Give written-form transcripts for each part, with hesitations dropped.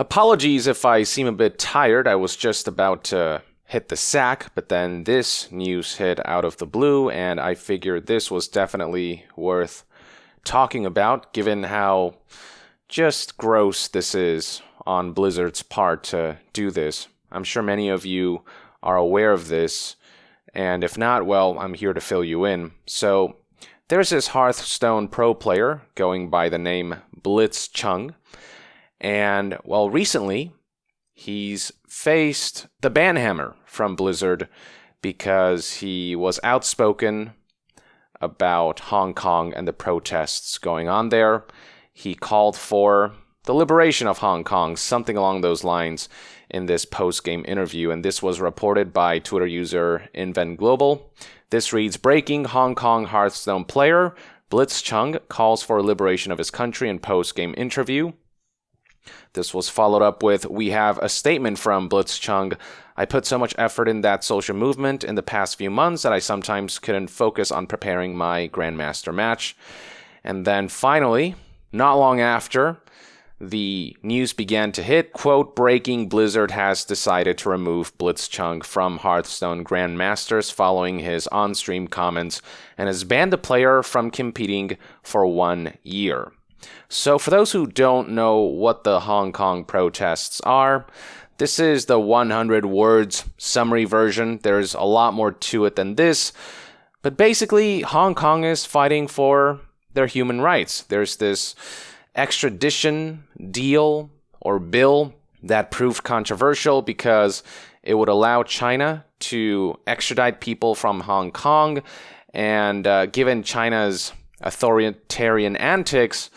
Apologies if I seem a bit tired. I was just about to hit the sack, but then this news hit out of the blue, and I figured this was definitely worth talking about, given how just gross this is on Blizzard's part to do this. I'm sure many of you are aware of this, and if not, well, I'm here to fill you in. So, there's this Hearthstone pro player going by the name Blitzchung, and, well, recently, he's faced the ban hammer from Blizzard because he was outspoken about Hong Kong and the protests going on there. He called for the liberation of Hong Kong, something along those lines, in this post-game interview, and this was reported by Twitter user InventGlobal. This reads, "Breaking: Hong Kong Hearthstone player Blitzchung calls for liberation of his country in post-game interview." This was followed up with, "We have a statement from Blitzchung. I put so much effort in that social movement in the past few months that I sometimes couldn't focus on preparing my Grandmaster match." And then finally, not long after, the news began to hit, quote, "Breaking: Blizzard has decided to remove Blitzchung from Hearthstone Grandmasters following his on-stream comments and has banned the player from competing for 1 year." So for those who don't know what the Hong Kong protests are, this is the 100 words summary version. There's a lot more to it than this, but basically Hong Kong is fighting for their human rights. There's this extradition deal or bill that proved controversial because it would allow China to extradite people from Hong Kong, and given China's authoritarian antics,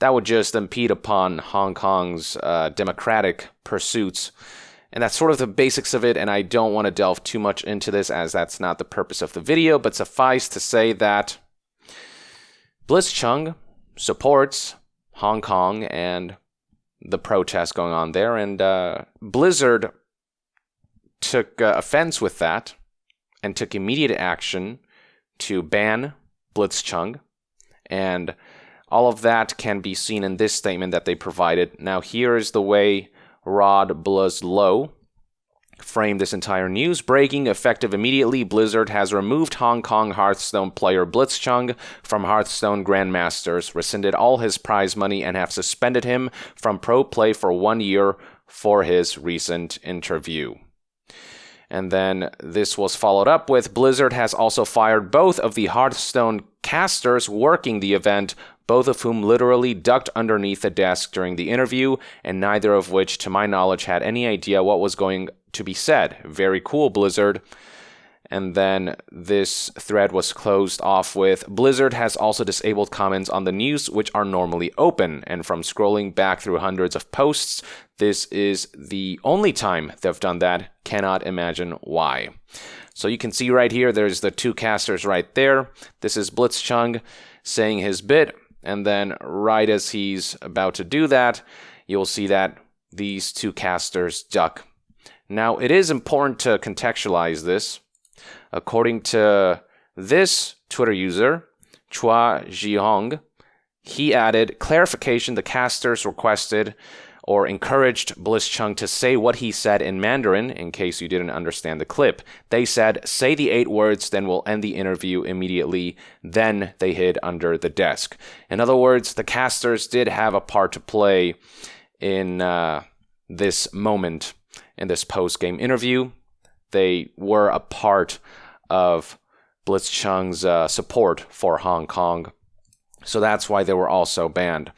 that would just impede upon Hong Kong's democratic pursuits. And that's sort of the basics of it, and I don't want to delve too much into this as that's not the purpose of the video, but suffice to say that Blitzchung supports Hong Kong and the protests going on there, and Blizzard took offense with that and took immediate action to ban Blitzchung, and all of that can be seen in this statement that they provided. Now here is the way Rod Bluslow framed this entire news. "Breaking: effective immediately, Blizzard has removed Hong Kong Hearthstone player Blitzchung from Hearthstone Grandmasters, rescinded all his prize money, and have suspended him from pro play for 1 year for his recent interview." And then this was followed up with, "Blizzard has also fired both of the Hearthstone casters working the event, both of whom literally ducked underneath the desk during the interview, and neither of which, to my knowledge, had any idea what was going to be said. Very cool, Blizzard." And then this thread was closed off with, "Blizzard has also disabled comments on the news, which are normally open, and from scrolling back through hundreds of posts, this is the only time they've done that. Cannot imagine why." So you can see right here, there's the two casters right there. This is Blitzchung saying his bit, and then right as he's about to do that, you'll see that these two casters duck. Now, it is important to contextualize this. According to this Twitter user, Chua Zhihong, he added, "Clarification: the casters requested or encouraged Blitzchung to say what he said in Mandarin, in case you didn't understand the clip. They said, 'Say the 8 words, then we'll end the interview immediately.' Then they hid under the desk." In other words, the casters did have a part to play in this moment, in this post-game interview. They were a part of Blitzchung's support for Hong Kong. So that's why they were also banned.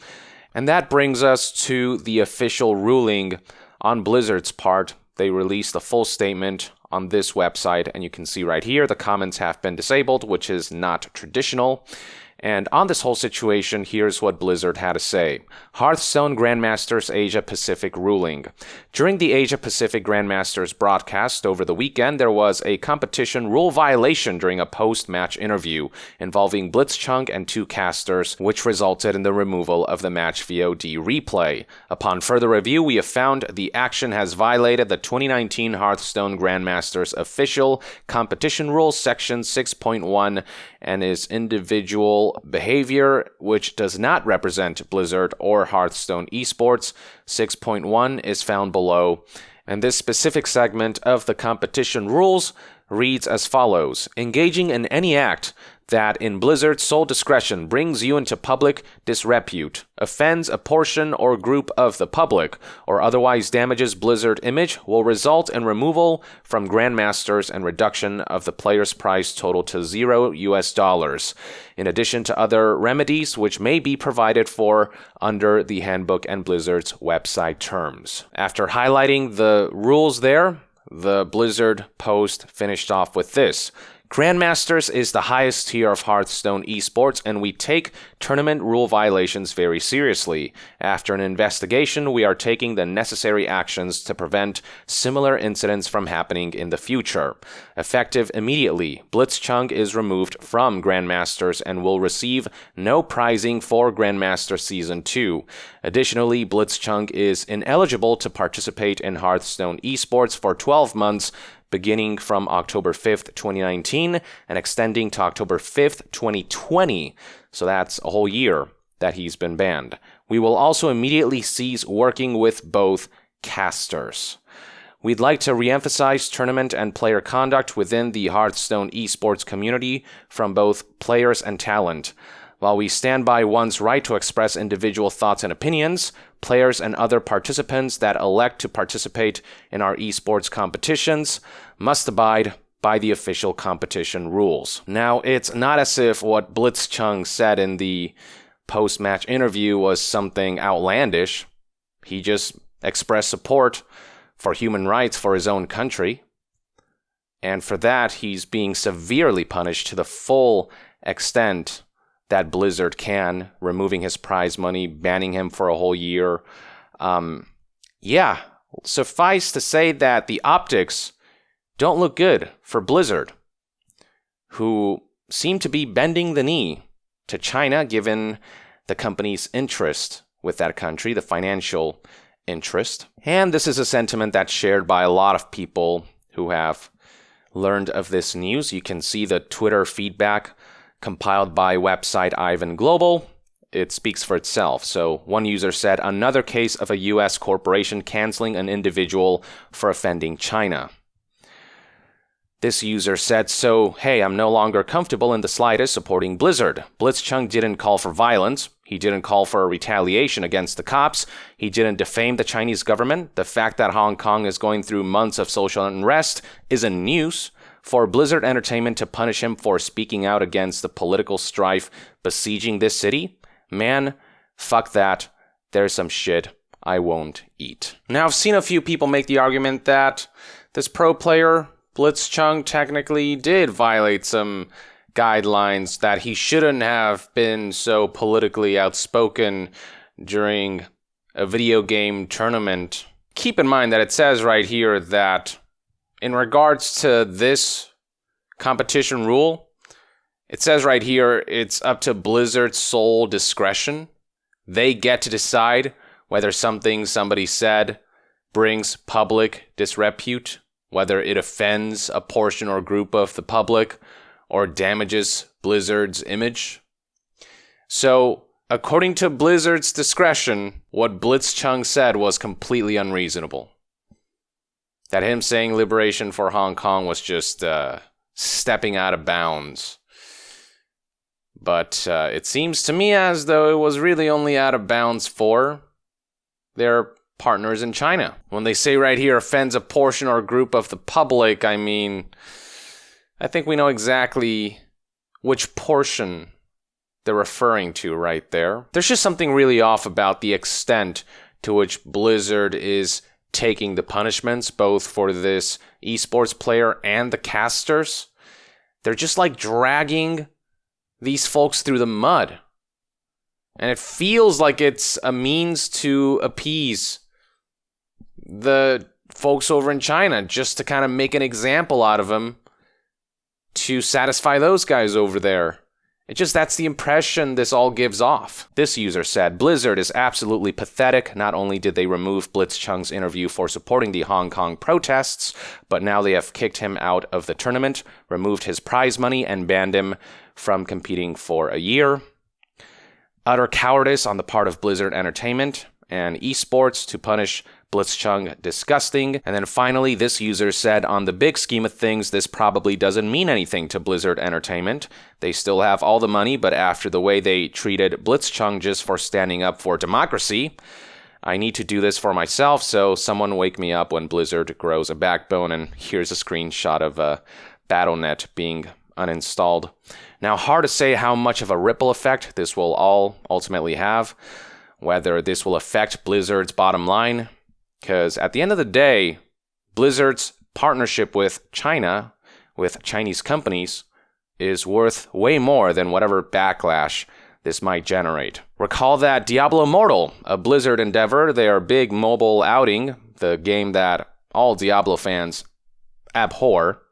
And that brings us to the official ruling on Blizzard's part. They released a full statement on this website, and you can see right here the comments have been disabled, which is not traditional. And on this whole situation, here's what Blizzard had to say. Hearthstone Grandmasters Asia Pacific ruling. During the Asia Pacific Grandmasters broadcast over the weekend, there was a competition rule violation during a post-match interview involving Blitzchung and 2 casters, which resulted in the removal of the match VOD replay. Upon further review, we have found the action has violated the 2019 Hearthstone Grandmasters official competition rules section 6.1 and is individual illegal behavior, which does not represent Blizzard or Hearthstone esports. 6.1 is found below. And this specific segment of the competition rules reads as follows. Engaging in any act that in Blizzard's sole discretion brings you into public disrepute, offends a portion or group of the public, or otherwise damages Blizzard image will result in removal from Grandmasters and reduction of the player's prize total to $0, in addition to other remedies which may be provided for under the handbook and Blizzard's website terms. After highlighting the rules there, the Blizzard post finished off with this. Grandmasters is the highest tier of Hearthstone esports, and we take tournament rule violations very seriously. After an investigation, we are taking the necessary actions to prevent similar incidents from happening in the future. Effective immediately, Blitzchung is removed from Grandmasters and will receive no prizing for Grandmaster Season 2. Additionally, Blitzchung is ineligible to participate in Hearthstone esports for 12 months, beginning from October 5th, 2019, and extending to October 5th, 2020. So that's a whole year that he's been banned. We will also immediately cease working with both casters. We'd like to reemphasize tournament and player conduct within the Hearthstone esports community from both players and talent. While we stand by one's right to express individual thoughts and opinions, players and other participants that elect to participate in our esports competitions must abide by the official competition rules. Now, it's not as if what Blitzchung said in the post-match interview was something outlandish. He just expressed support for human rights for his own country. And for that, he's being severely punished to the full extent that Blizzard can, removing his prize money, banning him for a whole year. Suffice to say that the optics don't look good for Blizzard, who seem to be bending the knee to China given the company's interest with that country, the financial interest. And this is a sentiment that's shared by a lot of people who have learned of this news. You can see the Twitter feedback compiled by website Ivan Global. It speaks for itself. So one user said, another case of a U.S. corporation canceling an individual for offending China. This user said, so, hey, I'm no longer comfortable in the slightest supporting Blizzard. Blitzchung didn't call for violence. He didn't call for a retaliation against the cops. He didn't defame the Chinese government. The fact that Hong Kong is going through months of social unrest isn't news. For Blizzard Entertainment to punish him for speaking out against the political strife besieging this city? Man, fuck that. There's some shit I won't eat. Now, I've seen a few people make the argument that this pro player, Blitzchung, technically did violate some guidelines, that he shouldn't have been so politically outspoken during a video game tournament. Keep in mind that it says right here that in regards to this competition rule, it says right here it's up to Blizzard's sole discretion. They get to decide whether something somebody said brings public disrepute, whether it offends a portion or group of the public or damages Blizzard's image. So, according to Blizzard's discretion, what Blitzchung said was completely unreasonable. That him saying liberation for Hong Kong was just stepping out of bounds. But it seems to me as though it was really only out of bounds for their partners in China. When they say right here, offends a portion or group of the public, I mean, I think we know exactly which portion they're referring to right there. There's just something really off about the extent to which Blizzard is taking the punishments, both for this esports player and the casters. They're just like dragging these folks through the mud. And it feels like it's a means to appease the folks over in China, just to kind of make an example out of them to satisfy those guys over there That's the impression this all gives off. This user said, Blizzard is absolutely pathetic. Not only did they remove Blitzchung's interview for supporting the Hong Kong protests, but now they have kicked him out of the tournament, removed his prize money, and banned him from competing for a year. Utter cowardice on the part of Blizzard Entertainment and esports to punish Blitzchung. Disgusting. And then finally, this user said, on the big scheme of things, this probably doesn't mean anything to Blizzard Entertainment. They still have all the money, but after the way they treated Blitzchung just for standing up for democracy, I need to do this for myself, so someone wake me up when Blizzard grows a backbone. And here's a screenshot of Battle.net being uninstalled. Now, hard to say how much of a ripple effect this will all ultimately have, whether this will affect Blizzard's bottom line, because at the end of the day, Blizzard's partnership with China, with Chinese companies, is worth way more than whatever backlash this might generate. Recall that Diablo Immortal, a Blizzard endeavor, their big mobile outing, the game that all Diablo fans abhor,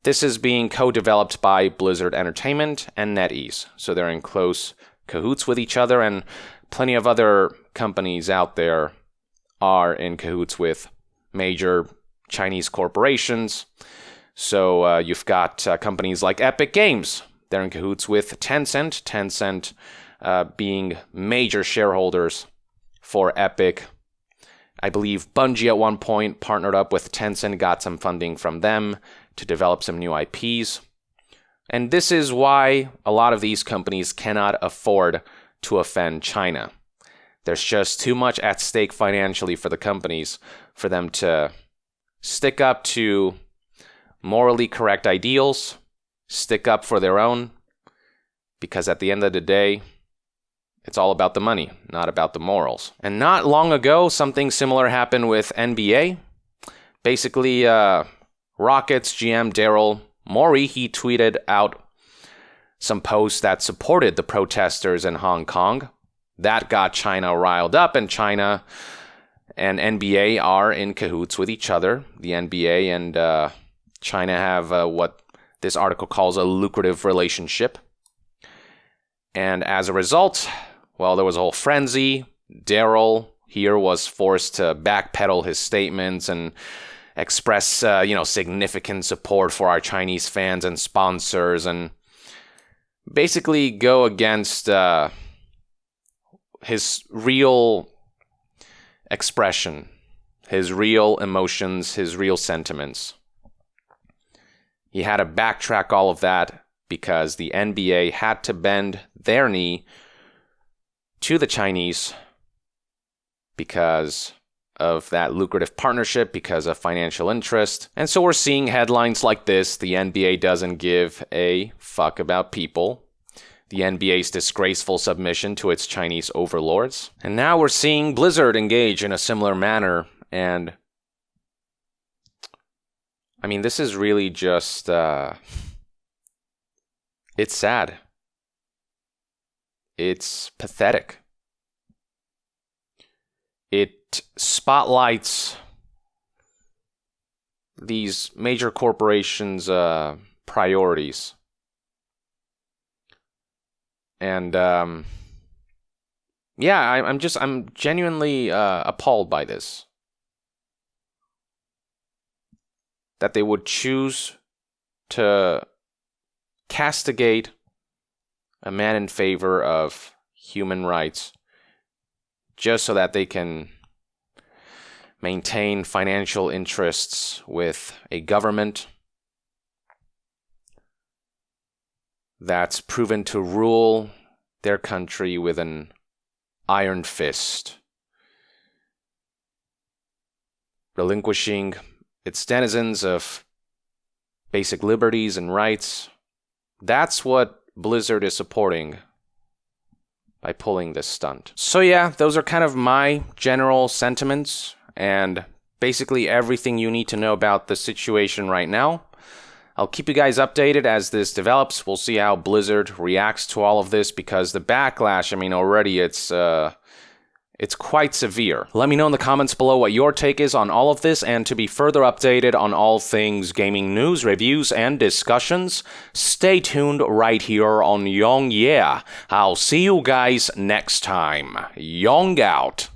this is being co-developed by Blizzard Entertainment and NetEase, so they're in close cahoots with each other, and plenty of other companies out there are in cahoots with major Chinese corporations. So you've got companies like Epic Games. They're in cahoots with Tencent. Tencent being major shareholders for Epic. I believe Bungie at one point partnered up with Tencent, got some funding from them to develop some new IPs. And this is why a lot of these companies cannot afford to offend China. There's just too much at stake financially for the companies for them to stick up to morally correct ideals, stick up for their own, because at the end of the day, it's all about the money, not about the morals. And not long ago, something similar happened with NBA. Basically, Rockets GM Daryl Morey, he tweeted out some posts that supported the protesters in Hong Kong. That got China riled up, and China and NBA are in cahoots with each other. The NBA and China have what this article calls a lucrative relationship. And as a result, well, there was a whole frenzy. Daryl here was forced to backpedal his statements and express, significant support for our Chinese fans and sponsors, and basically go against his real expression, his real emotions, his real sentiments. He had to backtrack all of that because the NBA had to bend their knee to the Chinese because of that lucrative partnership, because of financial interest. And so we're seeing headlines like this: the NBA doesn't give a fuck about people. The NBA's disgraceful submission to its Chinese overlords. And now we're seeing Blizzard engage in a similar manner. And I mean, this is really just, it's sad. It's pathetic. It spotlights these major corporations' priorities. And I'm genuinely appalled by this. That they would choose to castigate a man in favor of human rights just so that they can maintain financial interests with a government that's proven to rule their country with an iron fist, relinquishing its denizens of basic liberties and rights. That's what Blizzard is supporting by pulling this stunt. So yeah, those are kind of my general sentiments and basically everything you need to know about the situation right now. I'll keep you guys updated as this develops. We'll see how Blizzard reacts to all of this, because the backlash, I mean, already it's It's quite severe. Let me know in the comments below what your take is on all of this, and to be further updated on all things gaming news, reviews, and discussions, stay tuned right here on Yong Yeah. I'll see you guys next time. Yong out.